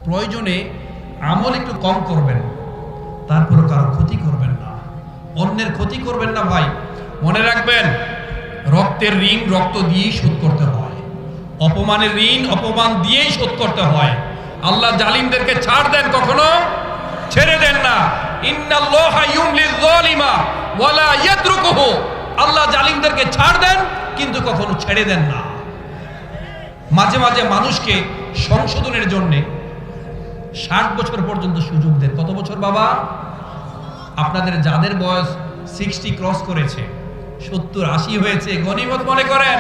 প্রয়োজনে আমল একটু কম করবেন, তারপরে কারো ক্ষতি করবেন না, অন্যের ক্ষতি করবেন না। ভাই মনে রাখবেন, রক্তের ঋণ রক্ত দিয়েই শোধ করতে হয়, অপমানের ঋণ অপমান দিয়েই শোধ করতে হয়। আল্লাহ জালিমদেরকে ছাড় দেন, কখনো ছেড়ে দেন না। ইন্নাল্লাহা ইউমলিল যালিমা ওয়ালা ইয়াতরুকুহু, আল্লাহ জালিমদেরকে ছাড় দেন কিন্তু কখনো ছেড়ে দেন না। মাঝে মাঝে মানুষকে সংশোধনের জন্য 60 বছর পর্যন্ত সুযোগ দেন। কত বছর বাবা? আপনাদের যাদের বয়স 60 ক্রস করেছে, 70-80 হয়েছে, গনিমত মনে করেন,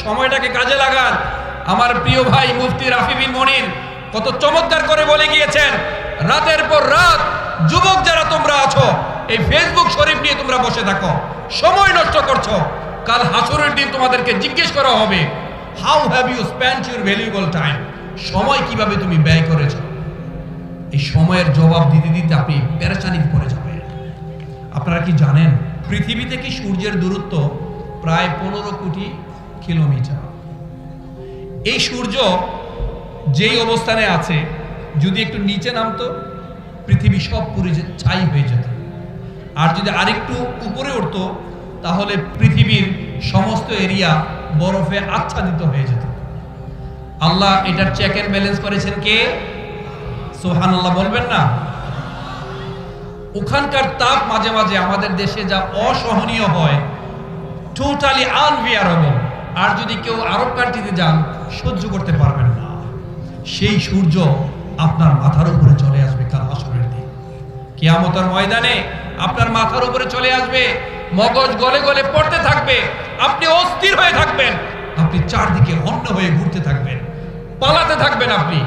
সময়টাকে কাজে লাগান। আমার প্রিয় ভাই মুফতি রাফি বিন মনির কত চমৎকার করে বলে গিয়েছেন, রাতের পর রাত যুবক যারা তোমরা আছো, এই ফেসবুক শরীফ নিয়ে তোমরা বসে থাকো, সময় নষ্ট করছো। কাল হাসরের দিন তোমাদেরকে জিজ্ঞেস করা হবে, how have you spent your valuable time, সময় কিভাবে তুমি ব্যয় করেছো। এই সময়ের জবাব দিতে দিতে আপনি পেরেশানিতে পড়ে যাবেন। আপনারা কি জানেন পৃথিবী থেকে সূর্যের দূরত্ব প্রায় 15 কোটি কিলোমিটার। এই সূর্য যেই অবস্থানে আছে, যদি একটু নিচে নামতো পৃথিবী সব পুরো ছাই হয়ে যেত, আর যদি আরেকটু উপরে উঠতো তাহলে পৃথিবীর সমস্ত এরিয়া বরফে আচ্ছাদিত হয়ে যেত। আল্লাহ এটার চেক এন্ড ব্যালেন্স করেছেন কে? সুবহানাল্লাহ বলবেন না? ওখানকার তাপ মাঝে মাঝে আমাদের দেশে যা অসহনীয় হয়, টোটালি আনবিয়ারেবল। আর যদি কেউ আরব কান্ট্রিতে যান, সহ্য করতে পারবেন না। সেই সূর্য আপনার মাথার উপরে চলে আসবে কাল হাসরের দিন, কিয়ামতের ময়দানে আপনার মাথার উপরে চলে আসবে, মগজ গলে গলে পড়তে থাকবে, আপনি অস্থির হয়ে থাকবেন, আপনি চারদিকে অন্য হয়ে ঘুরতে থাকবেন, পালাতে থাকবেন আপনি।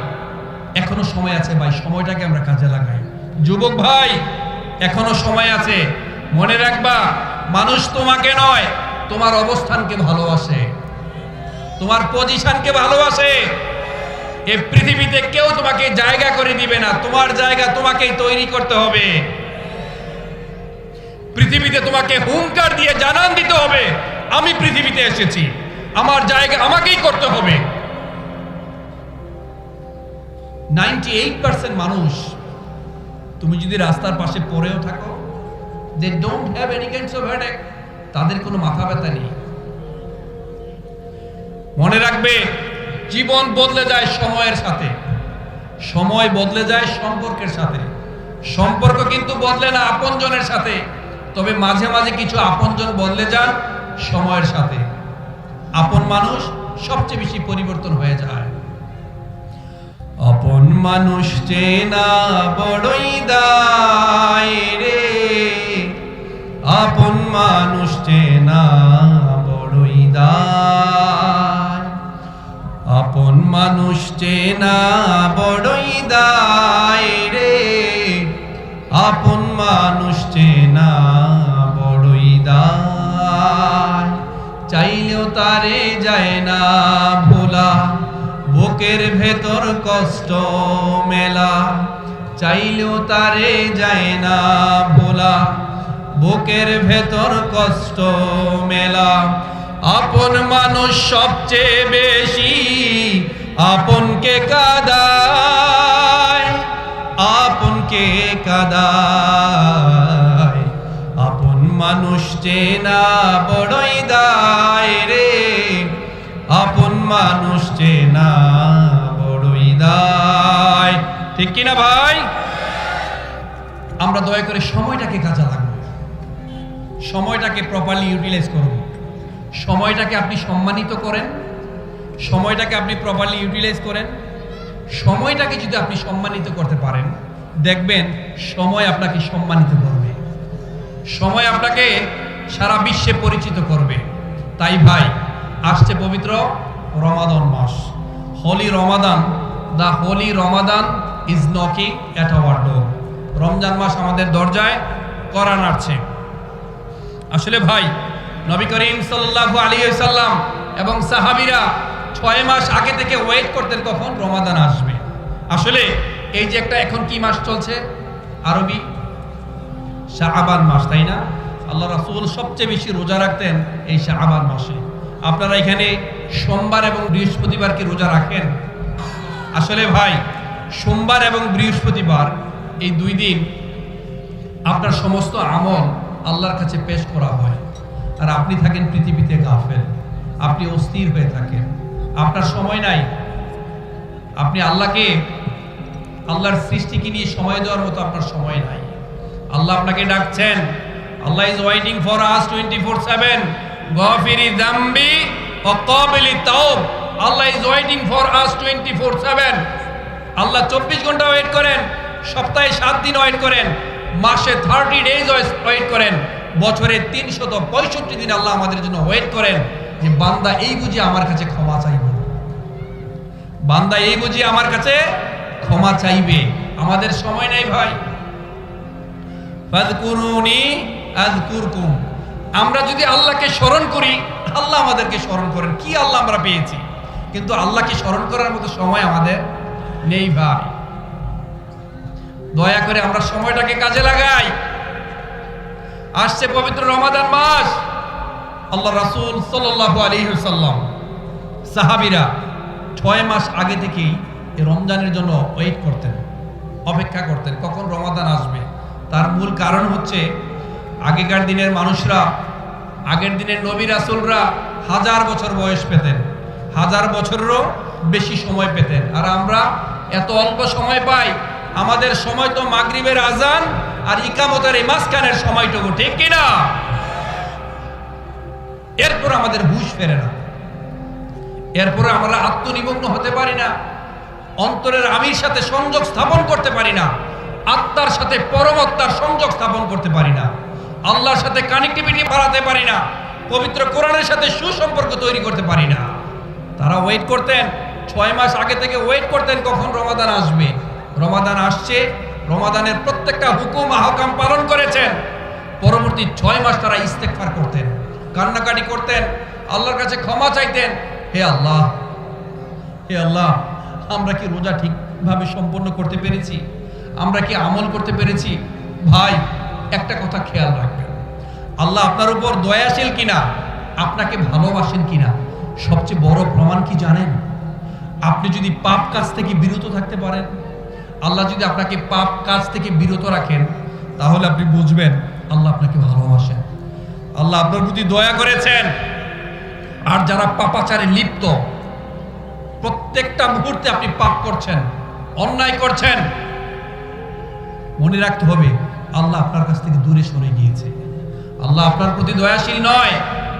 এখনো সময় আছে ভাই, সময়টাকে আমরা কাজে লাগাই। যুবক ভাই এখনো সময় আছে, মনে রাখবা, মানুষ তোমাকে নয় তোমার অবস্থানকে ভালোবাসে, তোমার পজিশনকে ভালোবাসে। এই পৃথিবীতে কেউ তোমাকে জায়গা করে দিবে না, তোমার জায়গা তোমাকেই তৈরি করতে হবে। পৃথিবীতে তোমাকে হুঙ্কার দিয়ে জানান দিতে হবে, আমি পৃথিবীতে এসেছি, আমার জায়গা আমাকেই করতে হবে। 98% মানুষ, তুমি যদি রাস্তার পাশে পড়েও থাকো, they don't have any kinds of headache, তাদের কোনো মাথা ব্যথা নেই। মনে রাখবে, জীবন বদলে যায় সময়ের সাথে, সময় বদলে যায় সম্পর্কের সাথে। সম্পর্ক কিন্তু বদলে না আপনজনের সাথে, তবে মাঝে মাঝে কিছু আপনজন বদলে যান সময়ের সাথে। আপন মানুষ সবচেয়ে বেশি পরিবর্তন হয়ে যায়। আপন মানুষ চেনা বড়ই দায় রে, আপন মানুষ চেনা বড়ই দায়, আপন মানুষ চেনা বড়ই দায় রে, আপন মানুষ চেনা বড়ই দায়। চাইলেও তারে যায় না ভোলা, বুকের ভেতর কষ্ট মেলা, চাইলেও তারে যায় না ভোলা, বুকের ভেতর কষ্ট মেলা। আপন মানুষ সবচেয়ে বেশি আপনকে কাঁদায়, আপনকে কাঁদায়। আপন মানুষ চেনা বড়ই দায় রে, আপন মানুষ চেনা বড়ই দায়। ঠিক কিনা ভাই? আমরা দয়া করে সময়টাকে কাজে লাগাবো, সময়টাকে প্রপারলি ইউটিলাইজ করব। সময়টাকে আপনি সম্মানিত করেন, সময়টাকে আপনি প্রপারলি ইউটিলাইজ করেন। সময়টাকে যদি আপনি সম্মানিত করতে পারেন, দেখবেন সময় আপনাকে সম্মানিত করবে, সময় আপনাকে সারা বিশ্বে পরিচিত করবে। তাই ভাই, আসছে পবিত্র রমাদান মাস, holy Ramadan, the holy Ramadan is knocking at our door. Ramzan মাস আমাদের দরজায় কড়া নাড়ছে। আসলে ভাই, নবী করিম সাল্লাল্লাহু আলাইহি ওয়াসাল্লাম এবং সাহাবীরা 6 মাস আগে থেকে ওয়েট করতেন কখন রমাদান আসবে। আসলে এই যে একটা এখন কি মাস চলছে আরবি, শাআবান মাস, তাই না? আল্লাহ রাসূল সবচেয়ে বেশি রোজা রাখতেন এই শাআবান মাসে। আপনারা এখানে সোমবার এবং বৃহস্পতিবার কি রোজা রাখেন? আসলে ভাই, সোমবার এবং বৃহস্পতিবার এই 2 দিন আপনার সমস্ত আমল আল্লাহর কাছে পেশ করা হয়, আর আপনি থাকেন পৃথিবীতে গাফেল, আপনি অস্থির হয়ে থাকেন, আপনার সময় নাই, আপনি আল্লাহর সৃষ্টিকে নিয়ে সময় দেওয়ার মতো আপনার সময় নাই। আল্লাহ আপনাকে ডাকছেন, আল্লাহ ইজ ওয়েটিং ফর আস 24/7, গফিরি যামবি ওয়া ক্বাবিলি তাওব। আল্লাহ ইজ ওয়েটিং ফর আস 24/7। আল্লাহ 24 ঘন্টা ওয়েট করেন, সপ্তাহে 7 দিন ওয়েট করেন, মাসে 30 ডেজ ওয়েট করেন, বছরে 365 দিন আল্লাহ আমাদের জন্য ওয়েট করেন যে বান্দা এই বুঝি আমার কাছে ক্ষমা চাইবে, বান্দা এই বুঝি আমার কাছে ক্ষমা চাইবে। আমাদের সময় নাই ভাই। ফাযকুরুনি আযকুরকুম। আমরা যদি আল্লাহকে স্মরণ করি, আল্লাহ আমাদেরকে স্মরণ করেন। কি আল্লাহ আমরা পেয়েছি, কিন্তু আল্লাহকে স্মরণ করার মতো সময় আমাদের নেই ভাই। দয়া করে আমরা সময়টাকে কাজে লাগাই। আসছে পবিত্র রমাদান মাস। আল্লাহ রাসূল সাল্লাল্লাহু আলাইহি ওয়াসাল্লাম, সাহাবীরা 6 মাস আগে থেকেই এই রমজানের জন্য ওয়েট করতেন, অপেক্ষা করতেন কখন রমাদান আসবে। তার মূল কারণ হচ্ছে আগেকার দিনের মানুষরা, আগের দিনের নবী রাসূলরা 1000 বছর বয়স পেতেন, 1000 বছরেরও বেশি সময় পেতেন, আর আমরা এত অল্প সময় পাই। আমাদের সময় তো মাগরিবের আজান আর ইকামতের এই মাঝখানের সময়টুকু, ঠিক কিনা? এরপর আমাদের হুঁশ ফেরে না, এরপরে আমরা আত্মনিমগ্ন হতে পারি না, অন্তরের আমির সাথে সংযোগ স্থাপন করতে পারি না, আত্মার সাথে পরমাত্মার সংযোগ স্থাপন করতে পারি না, আল্লাহর সাথে কানেক্টিভিটি বাড়াতে পারি না, পবিত্র কোরআনের সাথে সুসম্পর্ক তৈরি করতে পারি না। তারা ওয়েট করতেন, 6 মাস আগে থেকে ওয়েট করতেন কখন রমাদান আসবে। রমাদান আসছে, রমাদানের প্রত্যেকটা হুকুম আহকাম পালন করেছেন। পরবর্তী 6 মাস তারা ইস্তেগফার করতেন, কান্নাকাটি করতেন, আল্লাহর কাছে ক্ষমা চাইতেন। হে আল্লাহ, হে আল্লাহ, আমরা কি রোজা ঠিকভাবে সম্পন্ন করতে পেরেছি? আমরা কি আমল করতে পেরেছি? ভাই, একটা কথা খেয়াল রাখবেন, আল্লাহ আপনার উপর দয়াশীল কিনা, আপনাকে ভালোবাসেন কিনা সবচেয়ে বড় প্রমাণ কি জানেন? আপনি যদি পাপ কাজ থেকে বিরত থাকতে পারেন, আল্লাহ যদি আপনাকে পাপ কাজ থেকে বিরত রাখেন, তাহলে আপনি বুঝবেন আল্লাহ আপনাকে ভালোবাসেন, আল্লাহ আপনার প্রতি দয়া করেছেন। আর যারা পাপাচারে লিপ্ত, প্রত্যেকটা মুহূর্তে আপনি পাপ করছেন, অন্যায় করছেন, মনে রাখতে হবে আল্লাহ আপনার কাছ থেকে দূরে সরে গিয়েছে, আল্লাহ আপনার প্রতি দয়াশীল নয়,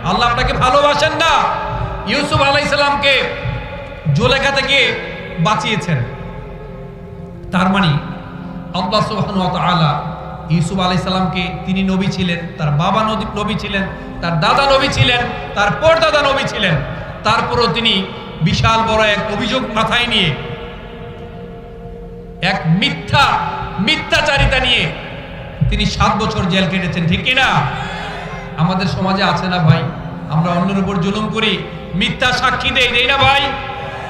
আল্লাহ আপনাকে ভালোবাসেন না। ইউসুফ আলাইহিস সালামকে জুলেখা থেকে বাঁচিয়েছেন, তার মানে আল্লাহ সুবহানাহু ওয়া তাআলা ইউসুফ আলাইহিস সালামকে, তিনি নবী ছিলেন, তার বাবা নবী ছিলেন, তার দাদা নবী ছিলেন, তার পরদাদা নবী ছিলেন, তারপরও তিনি বিশাল বড় এক অভিযোগ মাথায় নিয়ে, এক মিথ্যাচারিতা নিয়ে তিনি 7 বছর জেল কেটেছেন, ঠিক কিনা? আমাদের সমাজে আছে না ভাই, আমরা অন্যের উপর জুলুম করি, মিথ্যা সাক্ষী দেই না ভাই?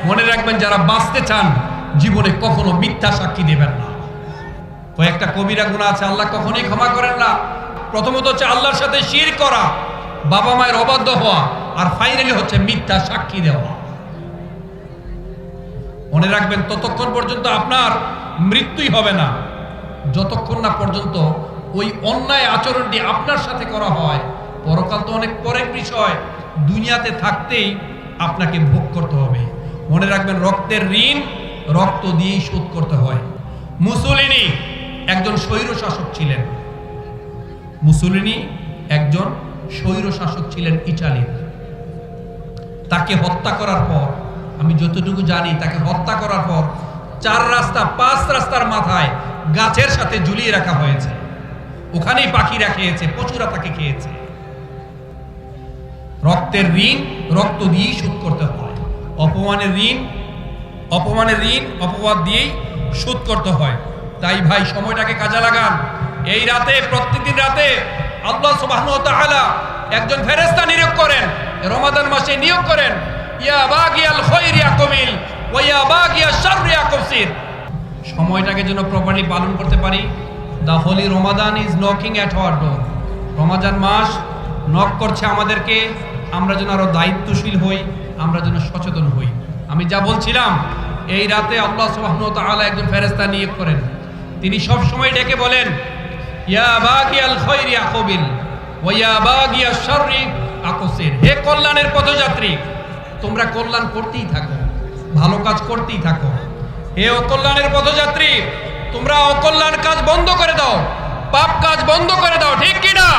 মনে রাখবেন, যারা বাঁচতে চান জীবনে কখনো মিথ্যা সাক্ষী দেবেন না। কয়েকটা কবিরা গুনাহ আছে, আল্লাহ কখনোই ক্ষমা করেন না। প্রথমত হচ্ছে আল্লাহর সাথে শিরক করা, বাবা মায়ের অবাধ্য হওয়া, আর ফাইনালি হচ্ছে মিথ্যা সাক্ষী দেওয়া। মনে রাখবেন, ততক্ষণ পর্যন্ত আপনার মৃত্যুই হবে না যতক্ষণ না পর্যন্ত ওই অন্যায় আচরণটি আপনার সাথে করা হয়। পরকাল তো অনেক পরের বিষয়, দুনিয়াতে থাকতেই আপনাকে ভোগ করতে হবে। মনে রাখবেন, রক্তের ঋণ রক্ত দিয়েই শোধ করতে হয়। মুসোলিনি একজন স্বৈরশাসক ছিলেন, মুসোলিনি একজন স্বৈরশাসক ছিলেন ইটালির। তাকে হত্যা করার পর, আমি যতটুকু জানি, তাকে হত্যা করার পর 5 রাস্তার মাথায় গাছের সাথে ঝুলিয়ে রাখা হয়েছে, ওখানেই পাখিরা খেয়েছে, পশুরা তাকে খেয়েছে। রক্তের ঋণ রক্ত দিয়েই শোধ করতে হয়, অপমানের ঋণ অপবাদ দিয়েই শোধ করতে হয়। তাই ভাই, সময়টাকে কাজে লাগান। এই রাতে, প্রত্যেকদিন রাতে আল্লাহ সুবহানাহু ওয়া তাআলা একজন ফেরেশতা নিয়োগ করেন, রমাদান মাসে নিয়োগ করেন, ইয়া বাগিয়াল খায়রি আকমিল ওয়া ইয়া বাগিয়াশ শাররি আকসির। সময়টাকে যেন প্রপারলি পালন করতে পারি। The holy Ramadan is knocking at our door. Ramadan মাস নক করছে আমাদেরকে, আমরা যেন আরো দায়িত্বশীল হই, আমরা যেন সচেতন হই। আমি যা বলছিলাম, এই রাতে আল্লাহ সুবহানাহু ওয়া তাআলা একজন ফেরেশতা নিয়োগ করেন। তিনি সব সময় ডেকে বলেন, ইয়া বাগিয়াল খায়রি আকবিল ওয়া ইয়া বাগিয়াশ শাররি আকসির। হে কল্যাণের পথযাত্রী, তোমরা কল্যাণ করতেই থাকো, ভালো কাজ করতেই থাকো। হে অকল্যাণের পথযাত্রী, তোমরা অকল্যাণ কাজ বন্ধ করে দাও, পাপ কাজ বন্ধ করে দাও, ঠিক কি না?